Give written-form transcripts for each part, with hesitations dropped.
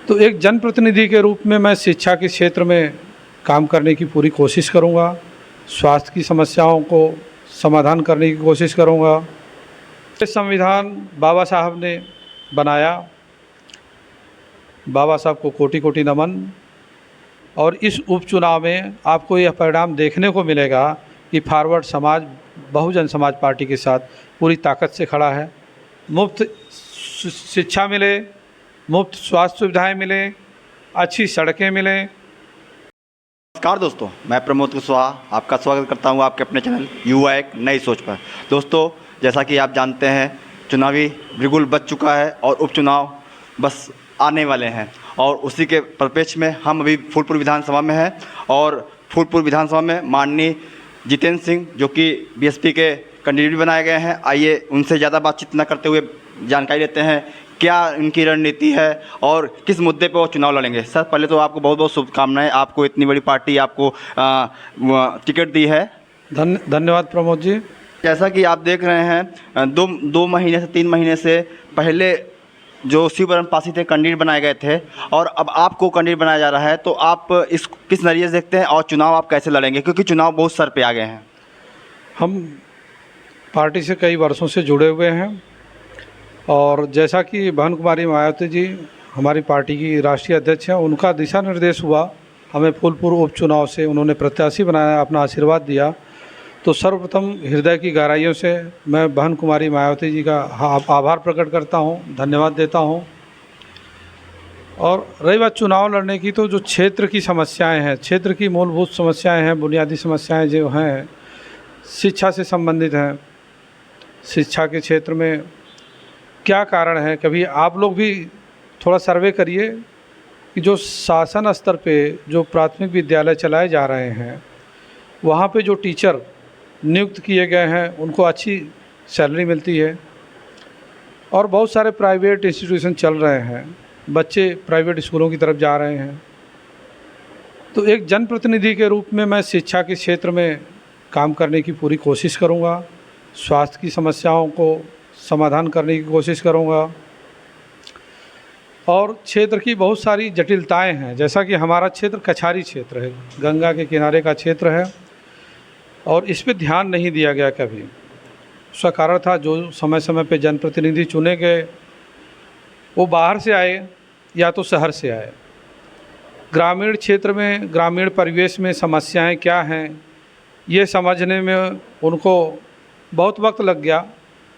तो एक जनप्रतिनिधि के रूप में मैं शिक्षा के क्षेत्र में काम करने की पूरी कोशिश करूंगा, स्वास्थ्य की समस्याओं को समाधान करने की कोशिश करूंगा। ये संविधान बाबा साहब ने बनाया, बाबा साहब को कोटि कोटि नमन। और इस उपचुनाव में आपको यह परिणाम देखने को मिलेगा कि फॉरवर्ड समाज बहुजन समाज पार्टी के साथ पूरी ताकत से खड़ा है। मुफ्त शिक्षा मिले, मुफ्त स्वास्थ्य सुविधाएं मिले, अच्छी सड़कें मिलें। नमस्कार दोस्तों, मैं प्रमोद कुशवाहा आपका स्वागत करता हूं आपके अपने चैनल युवा एक नई सोच पर। दोस्तों, जैसा कि आप जानते हैं, चुनावी बिगुल बज चुका है और उपचुनाव बस आने वाले हैं और उसी के परिप्रेक्ष्य में हम अभी फूलपुर विधानसभा में हैं और फूलपुर विधानसभा में माननीय जितेंद्र सिंह जो कि बीएसपी के कैंडिडेट बनाए गए हैं। आइए उनसे ज़्यादा बातचीत न करते हुए जानकारी लेते हैं क्या इनकी रणनीति है और किस मुद्दे पर वो चुनाव लड़ेंगे। सर, पहले तो आपको बहुत बहुत शुभकामनाएं, आपको इतनी बड़ी पार्टी आपको टिकट दी है। धन्यवाद प्रमोद जी। जैसा कि आप देख रहे हैं, दो महीने से 3 महीने से पहले जो शिवबरन पासी थे कैंडिडेट बनाए गए थे और अब आपको कैंडिडेट बनाया जा रहा है, तो आप इस किस नज़रिए से देखते हैं और चुनाव आप कैसे लड़ेंगे, क्योंकि चुनाव बहुत सर पे आ गए हैं। हम पार्टी से कई वर्षों से जुड़े हुए हैं और जैसा कि बहन कुमारी मायावती जी हमारी पार्टी की राष्ट्रीय अध्यक्ष हैं, उनका दिशा निर्देश हुआ, हमें फूलपुर उपचुनाव से उन्होंने प्रत्याशी बनाया, अपना आशीर्वाद दिया। तो सर्वप्रथम हृदय की गहराइयों से मैं बहन कुमारी मायावती जी का आभार प्रकट करता हूं, धन्यवाद देता हूं। और रही बात चुनाव लड़ने की, तो जो क्षेत्र की समस्याएं हैं, क्षेत्र की मूलभूत समस्याएं हैं, बुनियादी समस्याएं जो हैं शिक्षा से संबंधित हैं। शिक्षा के क्षेत्र में क्या कारण है, कभी आप लोग भी थोड़ा सर्वे करिए कि जो शासन स्तर पे जो प्राथमिक विद्यालय चलाए जा रहे हैं वहाँ पे जो टीचर नियुक्त किए गए हैं उनको अच्छी सैलरी मिलती है और बहुत सारे प्राइवेट इंस्टीट्यूशन चल रहे हैं, बच्चे प्राइवेट स्कूलों की तरफ जा रहे हैं। तो एक जनप्रतिनिधि के रूप में मैं शिक्षा के क्षेत्र में काम करने की पूरी कोशिश करूंगा, स्वास्थ्य की समस्याओं को समाधान करने की कोशिश करूंगा। और क्षेत्र की बहुत सारी जटिलताएं हैं, जैसा कि हमारा क्षेत्र कछारी क्षेत्र है, गंगा के किनारे का क्षेत्र है और इस पे ध्यान नहीं दिया गया कभी। उसका कारण था जो समय समय पे जनप्रतिनिधि चुने गए वो बाहर से आए या तो शहर से आए। ग्रामीण क्षेत्र में, ग्रामीण परिवेश में समस्याएं क्या हैं ये समझने में उनको बहुत वक्त लग गया।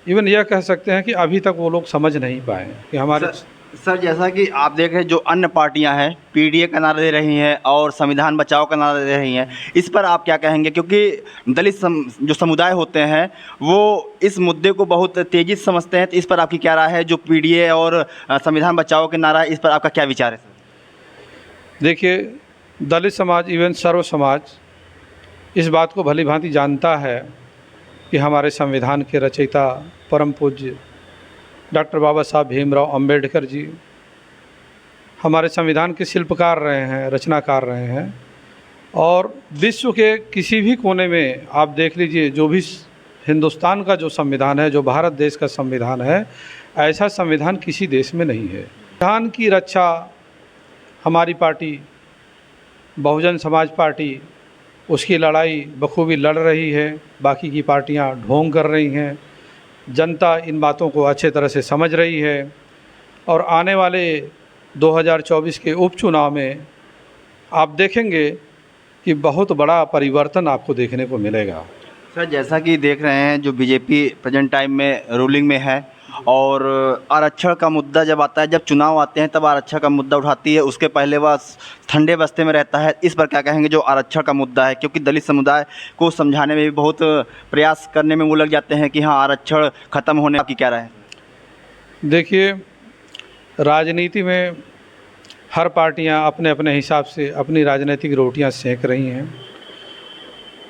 इवन यह कह सकते हैं कि अभी तक वो लोग समझ नहीं पाए कि हमारे सर, जैसा कि आप देख रहे हैं जो अन्य पार्टियां हैं पीडीए का नारा दे रही हैं और संविधान बचाओ का नारा दे रही हैं, इस पर आप क्या कहेंगे? क्योंकि दलित जो समुदाय होते हैं वो इस मुद्दे को बहुत तेज़ी से समझते हैं, तो इस पर आपकी क्या राय है? जो पीडीए और संविधान बचाओ के नारा, इस पर आपका क्या विचार है सर? देखिए, दलित समाज इवन सर्व समाज इस बात को भली भांति जानता है कि हमारे संविधान के रचयिता परम पूज्य डॉक्टर बाबा साहब भीमराव अंबेडकर जी हमारे संविधान के शिल्पकार रहे हैं, रचनाकार रहे हैं। और विश्व के किसी भी कोने में आप देख लीजिए, जो भी हिंदुस्तान का जो संविधान है, जो भारत देश का संविधान है, ऐसा संविधान किसी देश में नहीं है। संविधान की रक्षा हमारी पार्टी बहुजन समाज पार्टी उसकी लड़ाई बखूबी लड़ रही है, बाकी की पार्टियां ढोंग कर रही हैं। जनता इन बातों को अच्छे तरह से समझ रही है और आने वाले 2024 के उपचुनाव में आप देखेंगे कि बहुत बड़ा परिवर्तन आपको देखने को मिलेगा। सर, जैसा कि देख रहे हैं जो बीजेपी प्रेजेंट टाइम में रूलिंग में है और आरक्षण का मुद्दा जब आता है, जब चुनाव आते हैं तब आरक्षण का मुद्दा उठाती है, उसके पहले वह ठंडे बस्ते में रहता है। इस पर क्या कहेंगे जो आरक्षण का मुद्दा है? क्योंकि दलित समुदाय को समझाने में भी बहुत प्रयास करने में वो लग जाते हैं कि हाँ आरक्षण ख़त्म होने की क्या राय है? देखिए, राजनीति में हर पार्टियां अपने अपने हिसाब से अपनी राजनीतिक रोटियां सेक रही हैं।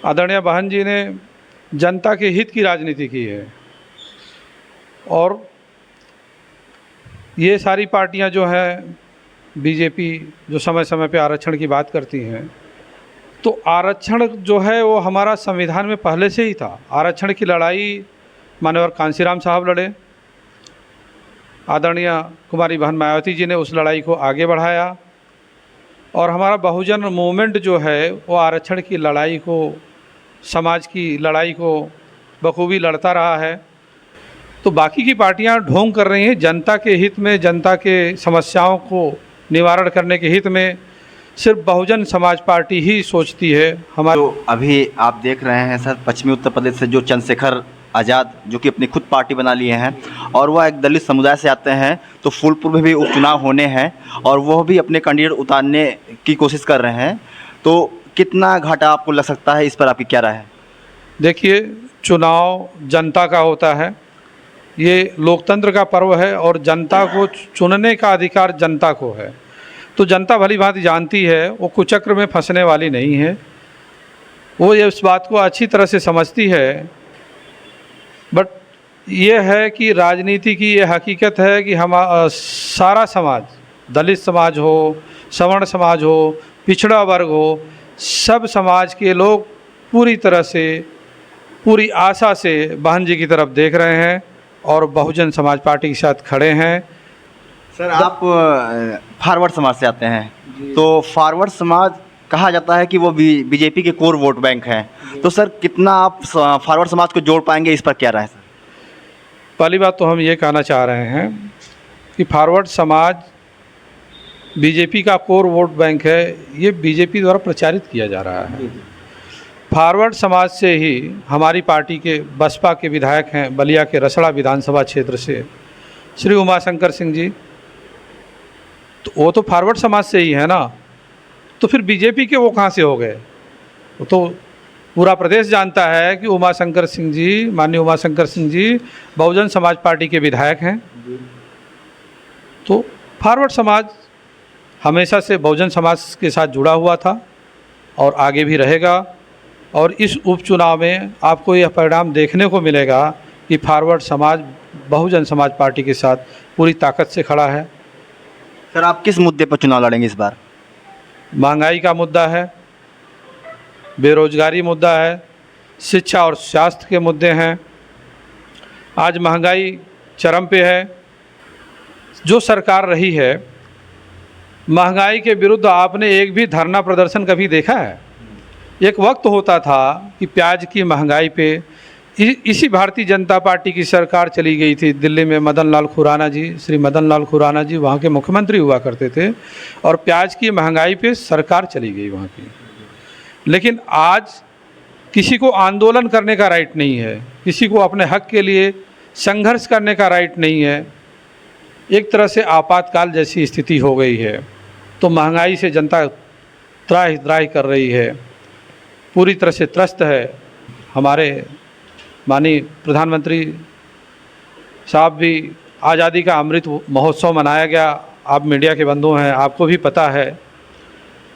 आदरणीय बहन जी ने जनता के हित की राजनीति की है और ये सारी पार्टियां जो हैं, बीजेपी जो समय समय पे आरक्षण की बात करती हैं, तो आरक्षण जो है वो हमारा संविधान में पहले से ही था। आरक्षण की लड़ाई माननीय कांशीराम साहब लड़े, आदरणीय कुमारी बहन मायावती जी ने उस लड़ाई को आगे बढ़ाया और हमारा बहुजन मूवमेंट जो है वो आरक्षण की लड़ाई को, समाज की लड़ाई को बखूबी लड़ता रहा है। तो बाकी की पार्टियां ढोंग कर रही हैं जनता के हित में, जनता के समस्याओं को निवारण करने के हित में। सिर्फ बहुजन समाज पार्टी ही सोचती है हमारे। तो अभी आप देख रहे हैं सर, पश्चिमी उत्तर प्रदेश से जो चंद्रशेखर आज़ाद जो कि अपनी खुद पार्टी बना लिए हैं और वह एक दलित समुदाय से आते हैं, तो फूलपुर में भी उपचुनाव होने हैं और वह भी अपने कैंडिडेट उतारने की कोशिश कर रहे हैं। तो कितना घाटा आपको लग सकता है, इस पर आपकी क्या राय है? देखिए, चुनाव जनता का होता है, ये लोकतंत्र का पर्व है और जनता को चुनने का अधिकार जनता को है। तो जनता भली भांति जानती है, वो कुचक्र में फंसने वाली नहीं है, वो ये इस बात को अच्छी तरह से समझती है। बट ये है कि राजनीति की ये हकीकत है कि हम सारा समाज, दलित समाज हो, सवर्ण समाज हो, पिछड़ा वर्ग हो, सब समाज के लोग पूरी तरह से, पूरी आशा से बहन जी की तरफ देख रहे हैं और बहुजन समाज पार्टी के साथ खड़े हैं। सर, आप फॉरवर्ड समाज से आते हैं, तो फॉरवर्ड समाज कहा जाता है कि वो बीजेपी के कोर वोट बैंक हैं, तो सर कितना आप फॉरवर्ड समाज को जोड़ पाएंगे, इस पर क्या राय है सर? पहली बात तो हम ये कहना चाह रहे हैं कि फॉरवर्ड समाज बीजेपी का कोर वोट बैंक है, ये बीजेपी द्वारा प्रचारित किया जा रहा है। फॉरवर्ड समाज से ही हमारी पार्टी के बसपा के विधायक हैं बलिया के रसड़ा विधानसभा क्षेत्र से श्री उमाशंकर सिंह जी, तो वो तो फॉरवर्ड समाज से ही है ना, तो फिर बीजेपी के वो कहाँ से हो गए? वो तो पूरा प्रदेश जानता है कि उमाशंकर सिंह जी, माननीय उमाशंकर सिंह जी बहुजन समाज पार्टी के विधायक हैं। तो फॉरवर्ड समाज हमेशा से बहुजन समाज के साथ जुड़ा हुआ था और आगे भी रहेगा और इस उपचुनाव में आपको यह परिणाम देखने को मिलेगा कि फॉरवर्ड समाज बहुजन समाज पार्टी के साथ पूरी ताकत से खड़ा है। सर, आप किस मुद्दे पर चुनाव लड़ेंगे इस बार? महंगाई का मुद्दा है, बेरोजगारी मुद्दा है, शिक्षा और स्वास्थ्य के मुद्दे हैं। आज महंगाई चरम पे है। जो सरकार रही है, महंगाई के विरुद्ध आपने एक भी धरना प्रदर्शन कभी देखा है? एक वक्त होता था कि प्याज की महंगाई पे इसी भारतीय जनता पार्टी की सरकार चली गई थी। दिल्ली में मदन लाल खुराना जी, श्री मदन लाल खुराना जी वहाँ के मुख्यमंत्री हुआ करते थे और प्याज की महंगाई पे सरकार चली गई वहाँ की। लेकिन आज किसी को आंदोलन करने का राइट नहीं है, किसी को अपने हक के लिए संघर्ष करने का राइट नहीं है। एक तरह से आपातकाल जैसी स्थिति हो गई है। तो महंगाई से जनता त्राहि त्राहि कर रही है, पूरी तरह से त्रस्त है। हमारे माननीय प्रधानमंत्री साहब भी आज़ादी का अमृत महोत्सव मनाया गया, आप मीडिया के बंधु हैं, आपको भी पता है।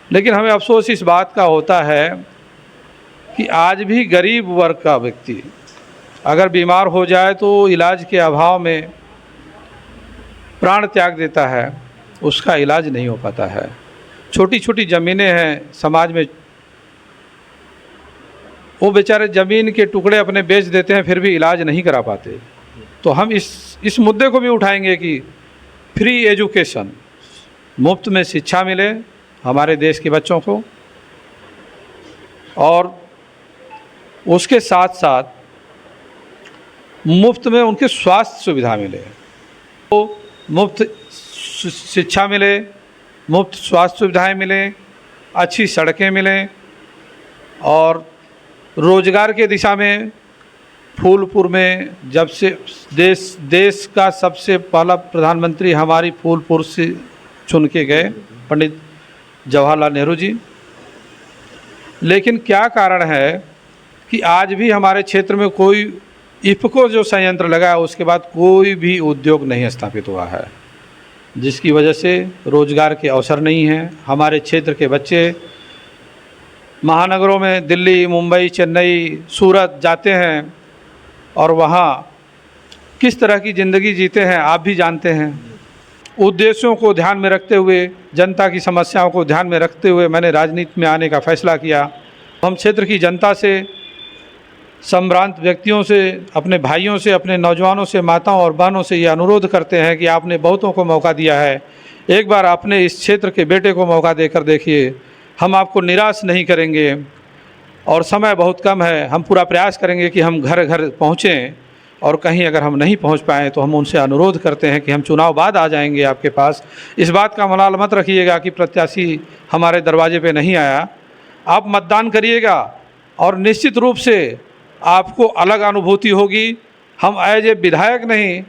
लेकिन हमें अफसोस इस बात का होता है कि आज भी गरीब वर्ग का व्यक्ति अगर बीमार हो जाए तो इलाज के अभाव में प्राण त्याग देता है, उसका इलाज नहीं हो पाता है। छोटी छोटी ज़मीनें हैं समाज में, वो बेचारे ज़मीन के टुकड़े अपने बेच देते हैं, फिर भी इलाज नहीं करा पाते। तो हम इस मुद्दे को भी उठाएंगे कि फ्री एजुकेशन, मुफ्त में शिक्षा मिले हमारे देश के बच्चों को और उसके साथ साथ मुफ्त में उनके स्वास्थ्य सुविधा मिले। तो मुफ्त शिक्षा मिले, मुफ्त स्वास्थ्य सुविधाएं मिले, अच्छी सड़कें मिलें और रोजगार के दिशा में फूलपुर में जब से देश का सबसे पहला प्रधानमंत्री हमारी फूलपुर से चुन के गए पंडित जवाहरलाल नेहरू जी। लेकिन क्या कारण है कि आज भी हमारे क्षेत्र में कोई इफ़को जो संयंत्र लगा है उसके बाद कोई भी उद्योग नहीं स्थापित हुआ है, जिसकी वजह से रोजगार के अवसर नहीं हैं। हमारे क्षेत्र के बच्चे महानगरों में दिल्ली, मुंबई, चेन्नई, सूरत जाते हैं और वहाँ किस तरह की ज़िंदगी जीते हैं आप भी जानते हैं। उद्देश्यों को ध्यान में रखते हुए, जनता की समस्याओं को ध्यान में रखते हुए मैंने राजनीति में आने का फैसला किया। हम क्षेत्र की जनता से संभ्रांत व्यक्तियों से, अपने भाइयों से, अपने नौजवानों से, माताओं और बहनों से ये अनुरोध करते हैं कि आपने बहुतों को मौका दिया है, एक बार अपने इस क्षेत्र के बेटे को मौका देकर देखिए। हम आपको निराश नहीं करेंगे और समय बहुत कम है। हम पूरा प्रयास करेंगे कि हम घर घर पहुँचें, और कहीं अगर हम नहीं पहुंच पाएँ तो हम उनसे अनुरोध करते हैं कि हम चुनाव बाद आ जाएंगे आपके पास। इस बात का मलाल मत रखिएगा कि प्रत्याशी हमारे दरवाजे पे नहीं आया। आप मतदान करिएगा और निश्चित रूप से आपको अलग अनुभूति होगी। हम एज ए विधायक नहीं,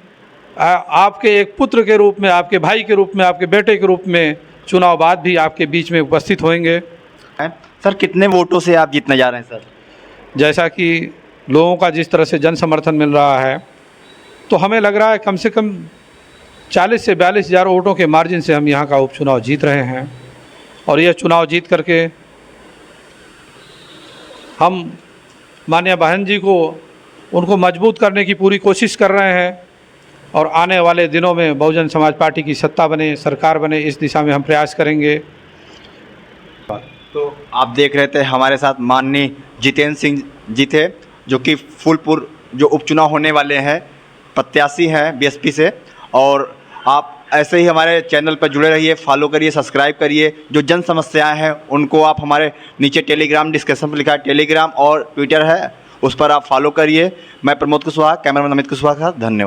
आपके एक पुत्र के रूप में, आपके भाई के रूप में, आपके बेटे के रूप में चुनाव बाद भी आपके बीच में उपस्थित होंगे। सर कितने वोटों से आप जीतने जा रहे हैं सर? जैसा कि लोगों का जिस तरह से जन समर्थन मिल रहा है, तो हमें लग रहा है कम से कम 40 से 42 हज़ार वोटों के मार्जिन से हम यहाँ का उपचुनाव जीत रहे हैं। और यह चुनाव जीत करके हम माननीय बहन जी को, उनको मजबूत करने की पूरी कोशिश कर रहे हैं, और आने वाले दिनों में बहुजन समाज पार्टी की सत्ता बने, सरकार बने, इस दिशा में हम प्रयास करेंगे। तो आप देख रहे थे हमारे साथ माननीय जितेंद्र सिंह जी थे, जो कि फूलपुर जो उपचुनाव होने वाले हैं प्रत्याशी हैं बीएसपी से। और आप ऐसे ही हमारे चैनल पर जुड़े रहिए, फॉलो करिए, सब्सक्राइब करिए। जो जन समस्याएं हैं उनको आप हमारे नीचे टेलीग्राम डिस्क्रिप्शन पर लिखा है, टेलीग्राम और ट्विटर है, उस पर आप फॉलो करिए। मैं प्रमोद कुशवाहा, कैमरामैन अमित कुशवाहा का धन्यवाद।